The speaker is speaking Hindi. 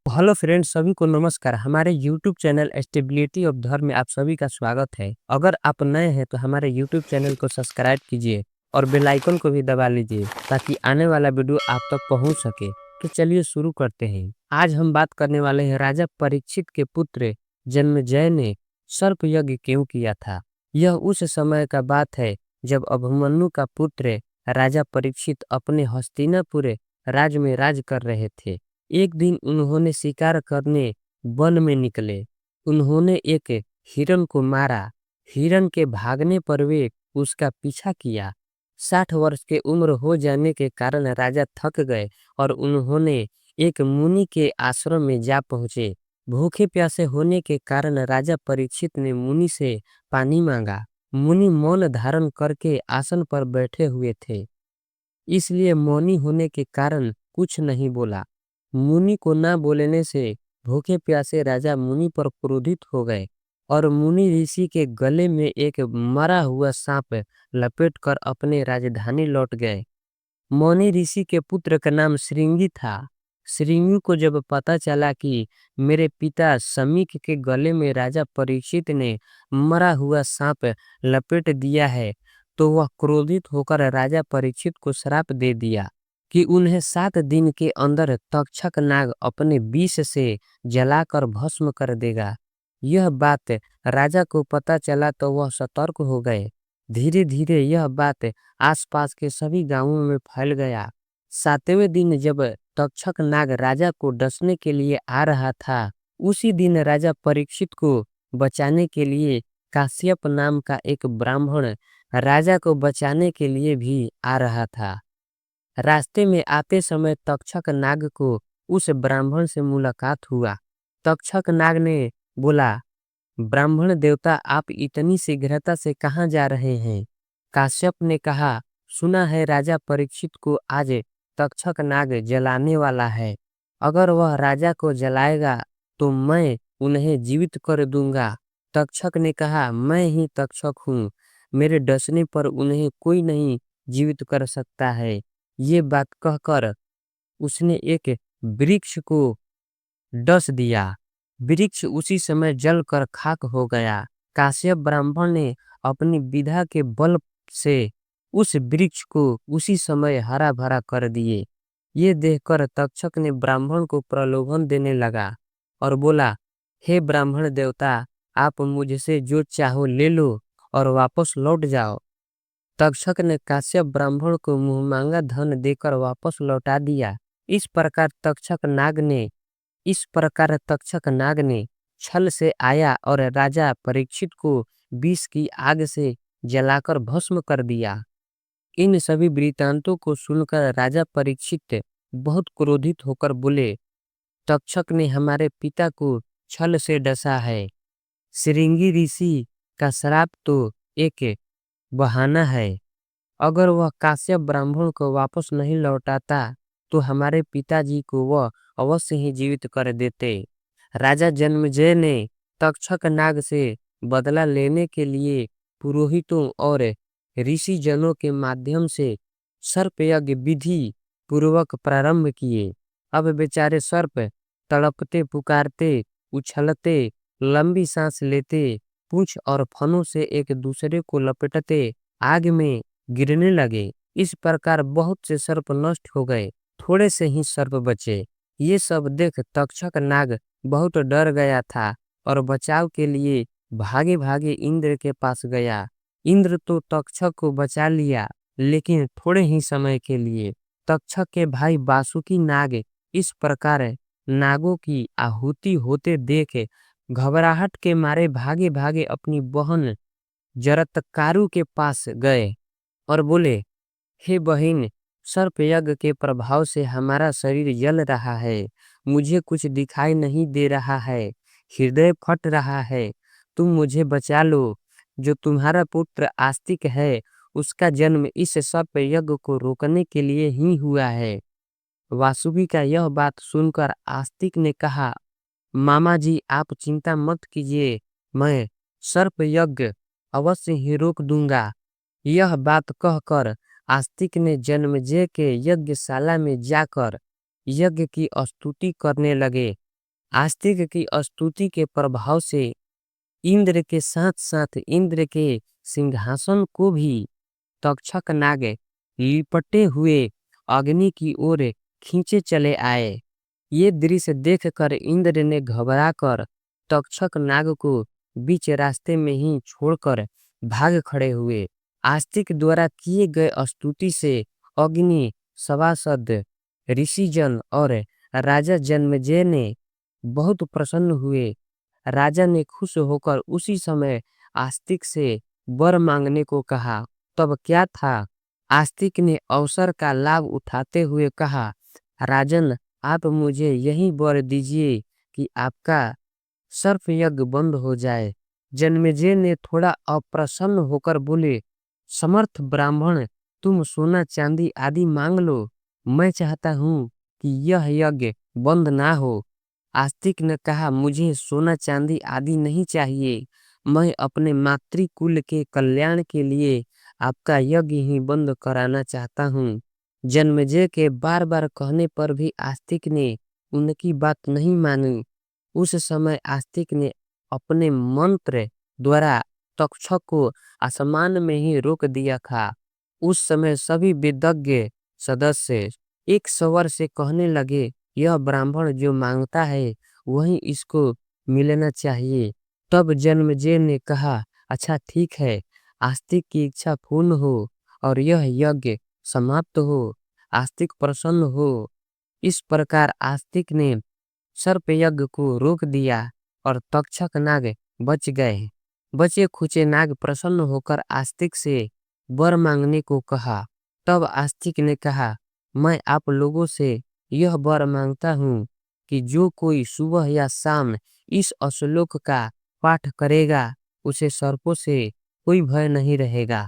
हेलो फ्रेंड्स, सभी को नमस्कार। हमारे यूट्यूब चैनल स्टेबिलिटी ऑफ धर्म में आप सभी का स्वागत है। अगर आप नए हैं तो हमारे यूट्यूब चैनल को सब्सक्राइब कीजिए और बेल आइकन को भी दबा लीजिए ताकि आने वाला वीडियो आप तक पहुंच सके। तो चलिए शुरू करते हैं। आज हम बात करने वाले हैं राजा परीक्षित के पुत्र जन्मेजय ने सर्प यज्ञ क्यों किया था। यह उस समय का बात है जब अभिमन्यु का पुत्र राजा परीक्षित अपने हस्तिनापुर राज्य में राज कर रहे थे। एक दिन उन्होंने शिकार करने वन में निकले। उन्होंने एक हिरण को मारा। हिरण के भागने पर वे उसका पीछा किया। 60 वर्ष के उम्र हो जाने के कारण राजा थक गए और उन्होंने एक मुनि के आश्रम में जा पहुंचे। भूखे प्यासे होने के कारण राजा परीक्षित ने मुनि से पानी मांगा। मुनि मौन धारण करके आसन पर बैठे हुए थे, इसलिए मौनी होने के कारण कुछ नहीं बोला। मुनि को न बोलने से भूखे प्यासे राजा मुनि पर क्रोधित हो गए और मुनि ऋषि के गले में एक मरा हुआ सांप लपेटकर अपने राजधानी लौट गए। मौनी ऋषि के पुत्र का नाम श्रृंगी था। श्रृंगी को जब पता चला कि मेरे पिता समीक के गले में राजा परीक्षित ने मरा हुआ सांप लपेट दिया है, तो वह क्रोधित होकर राजा परीक्षित को श्राप दे दिया कि उन्हें 7 दिन के अंदर तक्षक नाग अपने विष से जलाकर भस्म कर देगा। यह बात राजा को पता चला तो वह सतर्क हो गए। धीरे धीरे यह बात आसपास के सभी गांवों में फैल गया। 7वें दिन जब तक्षक नाग राजा को डसने के लिए आ रहा था, उसी दिन राजा परीक्षित को बचाने के लिए काश्यप नाम का एक ब्राह्मण राजा को बचाने के लिए भी आ रहा था। रास्ते में आते समय तक्षक नाग को उस ब्राह्मण से मुलाकात हुआ। तक्षक नाग ने बोला, ब्राह्मण देवता, आप इतनी शीघ्रता से कहाँ जा रहे हैं? काश्यप ने कहा, सुना है राजा परीक्षित को आज तक्षक नाग जलाने वाला है। अगर वह राजा को जलाएगा तो मैं उन्हें जीवित कर दूंगा। तक्षक ने कहा, मैं ही तक्षक हूँ, मेरे डसने पर उन्हें कोई नहीं जीवित कर सकता है। ये बात कहकर उसने एक वृक्ष को डस दिया। वृक्ष उसी समय जलकर खाक हो गया। काश्यप ब्राह्मण ने अपनी विद्या के बल से उस वृक्ष को उसी समय हरा भरा कर दिए। ये देखकर तक्षक ने ब्राह्मण को प्रलोभन देने लगा और बोला, हे ब्राह्मण देवता, आप मुझसे जो चाहो ले लो और वापस लौट जाओ। तक्षक ने काश्यप ब्राह्मण को मुंहमांगा धन देकर वापस लौटा दिया। इस प्रकार तक्षक नाग ने छल से आया और राजा परीक्षित को विष की आग से जलाकर भस्म कर दिया। इन सभी वृत्तांतों को सुनकर राजा परीक्षित बहुत क्रोधित होकर बोले, तक्षक ने हमारे पिता को छल से डसा है। श्रृंगी ऋषि का श्राप तो एक बहाना है। अगर वह काश्यप ब्राह्मण को वापस नहीं लौटाता तो हमारे पिताजी को वह अवश्य ही जीवित कर देते। राजा जन्मेजय ने तक्षक नाग से बदला लेने के लिए पुरोहितों और ऋषि जनों के माध्यम से सर्प यज्ञ विधि पूर्वक प्रारंभ किए। अब बेचारे सर्प तड़पते, पुकारते, उछलते, लंबी सांस लेते, पूंछ और फनों से एक दूसरे को लपेटते आग में गिरने लगे। इस प्रकार बहुत से सर्प नष्ट हो गए, थोड़े से ही सर्प बचे। ये सब देख तक्षक नाग बहुत डर गया था और बचाव के लिए भागे भागे इंद्र के पास गया। इंद्र तो तक्षक को बचा लिया, लेकिन थोड़े ही समय के लिए। तक्षक के भाई वासुकी नाग इस प्रकार नागों की आहुति होते देख घबराहट के मारे भागे भागे अपनी बहन जरत्कारु के पास गए और बोले, हे बहिन, सर्प यज्ञ के प्रभाव से हमारा शरीर जल रहा है, मुझे कुछ दिखाई नहीं दे रहा है, हृदय फट रहा है, तुम मुझे बचा लो। जो तुम्हारा पुत्र आस्तिक है, उसका जन्म इस सर्प यज्ञ को रोकने के लिए ही हुआ है। वासुकी का यह बात सुनकर आस्तिक ने कहा, मामा जी, आप चिंता मत कीजिए, मैं सर्प यज्ञ अवश्य ही रोक दूंगा। यह बात कहकर आस्तिक ने जन्मेजय के यज्ञशाला में जाकर यज्ञ की स्तुति करने लगे। आस्तिक की स्तुति के प्रभाव से इंद्र के साथ साथ इंद्र के सिंहासन को भी तक्षक नाग लिपटे हुए अग्नि की ओर खींचे चले आए। ये दृश्य देखकर इंद्र ने घबराकर तक्षक नाग को बीच रास्ते में ही छोड़कर भाग खड़े हुए। आस्तिक द्वारा किए गए स्तुति से अग्नि सभासद ऋषिजन और राजा जन्मेजय ने बहुत प्रसन्न हुए। राजा ने खुश होकर उसी समय आस्तिक से वर मांगने को कहा। तब क्या था, आस्तिक ने अवसर का लाभ उठाते हुए कहा, राजन, आप मुझे यही वर दीजिए कि आपका सर्प यज्ञ बंद हो जाए। जन्मेजय ने थोड़ा अप्रसन्न होकर बोले, समर्थ ब्राह्मण, तुम सोना चांदी आदि मांग लो, मैं चाहता हूँ कि यह यज्ञ बंद ना हो। आस्तिक ने कहा, मुझे सोना चांदी आदि नहीं चाहिए, मैं अपने मातृकुल के कल्याण के लिए आपका यज्ञ ही बंद कराना चाहता हूँ। जन्मेजय के बार बार कहने पर भी आस्तिक ने उनकी बात नहीं मानी। उस समय आस्तिक ने अपने मंत्र द्वारा तक्षक को आसमान में ही रोक दिया था। उस समय सभी विदग्ध सदस्य एक स्वर से कहने लगे, यह ब्राह्मण जो मांगता है वही इसको मिलना चाहिए। तब जन्मेजय ने कहा, अच्छा ठीक है, आस्तिक की इच्छा पूर्ण हो और यह यज्ञ समाप्त हो। आस्तिक प्रसन्न हो। इस प्रकार आस्तिक ने सर्प यज्ञ को रोक दिया और तक्षक नाग बच गए। बचे खुचे नाग प्रसन्न होकर आस्तिक से वर मांगने को कहा। तब आस्तिक ने कहा, मैं आप लोगों से यह वर मांगता हूँ कि जो कोई सुबह या शाम इस श्लोक का पाठ करेगा उसे सर्पों से कोई भय नहीं रहेगा।